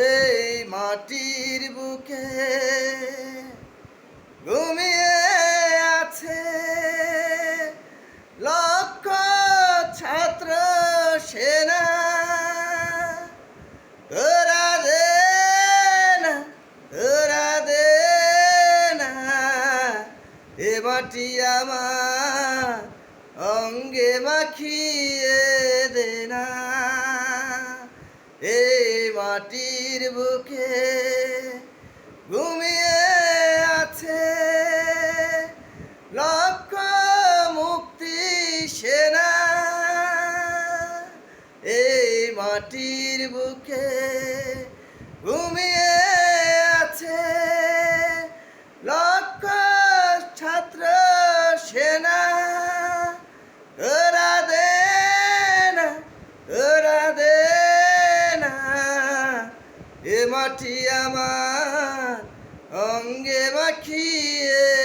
এই মাটির বুকে ঘুমিয়ে আছে লক্ষ ছাত্র সেনা। তোরা দে না, তোরা দে না, এ মাটি আমার অঙ্গে মাখিয়ে দে না। এই মাটির বুকে ঘুমিয়ে আছে লক্ষ মুক্তি সেনা। এই মাটির বুকে ঘুমিয়ে আছে লক্ষ ছাত্র সেনা। তোরা দে না, তোরা দে না, এ মাটি আমার অঙ্গে মাখিয়ে